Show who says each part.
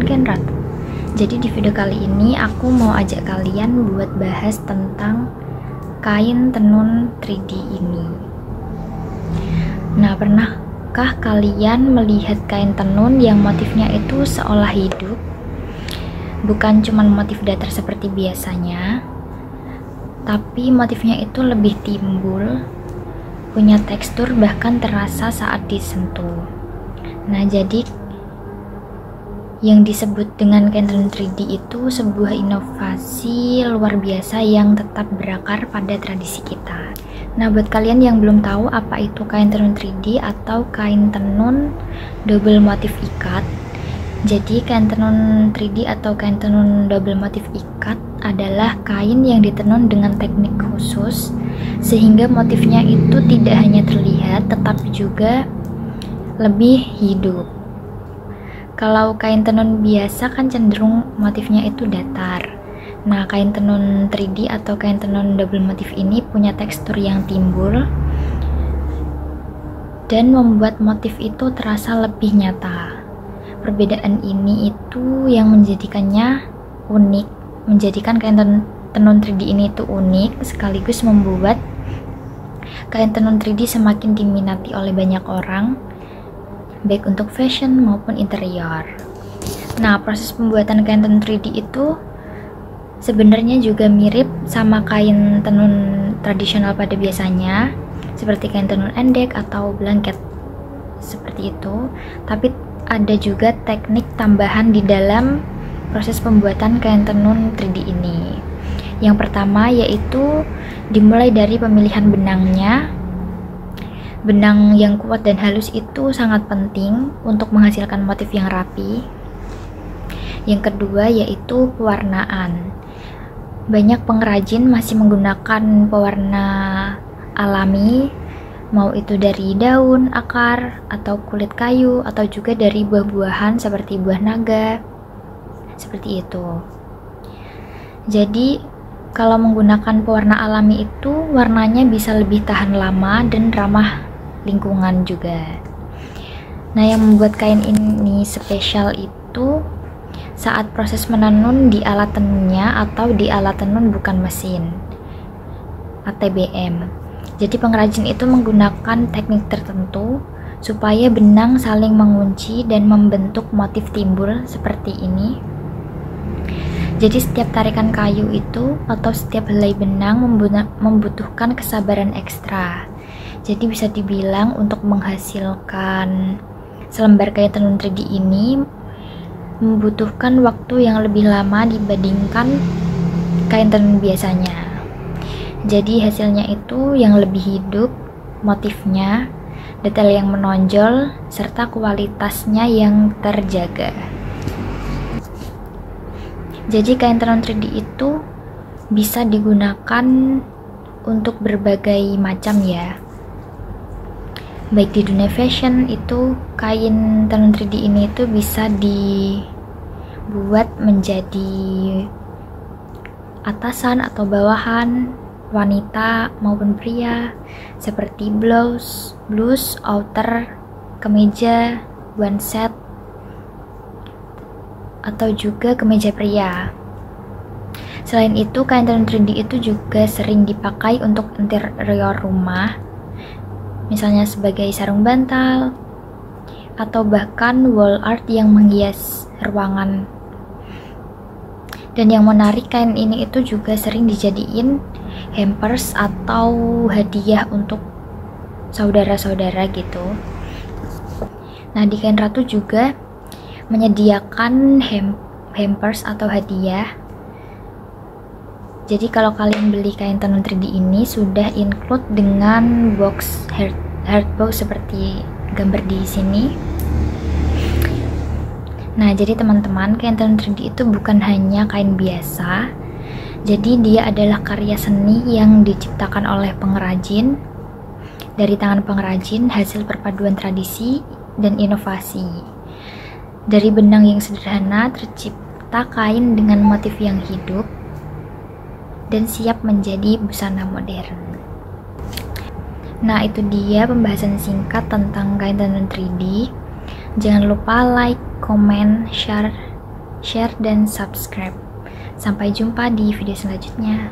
Speaker 1: kain ratu. Jadi di video kali ini aku mau ajak kalian buat bahas tentang kain tenun 3D ini. Nah, pernahkah kalian melihat kain tenun yang motifnya itu seolah hidup? Bukan cuma motif datar seperti biasanya, tapi motifnya itu lebih timbul, punya tekstur, bahkan terasa saat disentuh. Nah, jadi yang disebut dengan kain tenun 3D itu sebuah inovasi luar biasa yang tetap berakar pada tradisi kita. Nah, buat kalian yang belum tahu apa itu kain tenun 3D atau kain tenun double motif ikat, jadi kain tenun 3D atau kain tenun double motif ikat adalah kain yang ditenun dengan teknik khusus sehingga motifnya itu tidak hanya terlihat tetapi juga lebih hidup. Kalau kain tenun biasa kan cenderung motifnya itu datar. Nah, kain tenun 3D atau kain tenun double motif ini punya tekstur yang timbul dan membuat motif itu terasa lebih nyata. Perbedaan ini itu yang menjadikannya unik, menjadikan kain tenun 3D ini itu unik, sekaligus membuat kain tenun 3D semakin diminati oleh banyak orang, baik untuk fashion maupun interior. Nah, proses pembuatan kain tenun 3D itu sebenarnya juga mirip sama kain tenun tradisional pada biasanya, seperti kain tenun endek atau blanket seperti itu, tapi ada juga teknik tambahan di dalam proses pembuatan kain tenun 3D ini. Yang pertama yaitu dimulai dari pemilihan benangnya. Benang yang kuat dan halus itu sangat penting untuk menghasilkan motif yang rapi. Yang kedua yaitu pewarnaan. Banyak pengrajin masih menggunakan pewarna alami, mau itu dari daun, akar, atau kulit kayu, atau juga dari buah-buahan seperti buah naga, seperti itu. Jadi kalau menggunakan pewarna alami itu warnanya bisa lebih tahan lama dan ramah lingkungan juga. Nah, yang membuat kain ini spesial itu saat proses menenun di alat tenunnya atau di alat tenun bukan mesin, ATBM. Jadi pengrajin itu menggunakan teknik tertentu supaya benang saling mengunci dan membentuk motif timbul seperti ini. Jadi setiap tarikan kayu itu atau setiap helai benang membutuhkan kesabaran ekstra. Jadi bisa dibilang untuk menghasilkan selembar kain tenun 3D ini membutuhkan waktu yang lebih lama dibandingkan kain tenun biasanya. Jadi hasilnya itu yang lebih hidup, motifnya, detail yang menonjol, serta kualitasnya yang terjaga. Jadi kain tenun 3D itu bisa digunakan untuk berbagai macam ya. Baik di dunia fashion itu kain tenun 3D ini itu bisa dibuat menjadi atasan atau bawahan wanita maupun pria, seperti blouse, outer, kemeja, one set, atau juga kemeja pria. Selain itu, kain tenun 3D itu juga sering dipakai untuk interior rumah, misalnya sebagai sarung bantal, atau bahkan wall art yang menghias ruangan. Dan yang menarik, kain ini itu juga sering dijadiin hampers atau hadiah untuk saudara-saudara gitu. Nah, di kain ratu juga menyediakan hampers atau hadiah. Jadi kalau kalian beli kain tenun 3D ini sudah include dengan box heart box seperti gambar di sini. Nah, jadi teman-teman, kain tenun 3D itu bukan hanya kain biasa. Jadi dia adalah karya seni yang diciptakan oleh pengrajin, dari tangan pengrajin, hasil perpaduan tradisi dan inovasi. Dari benang yang sederhana tercipta kain dengan motif yang hidup dan siap menjadi busana modern. Nah, itu dia pembahasan singkat tentang kain tenun 3D. Jangan lupa like, comment, share, share, dan subscribe. Sampai jumpa di video selanjutnya.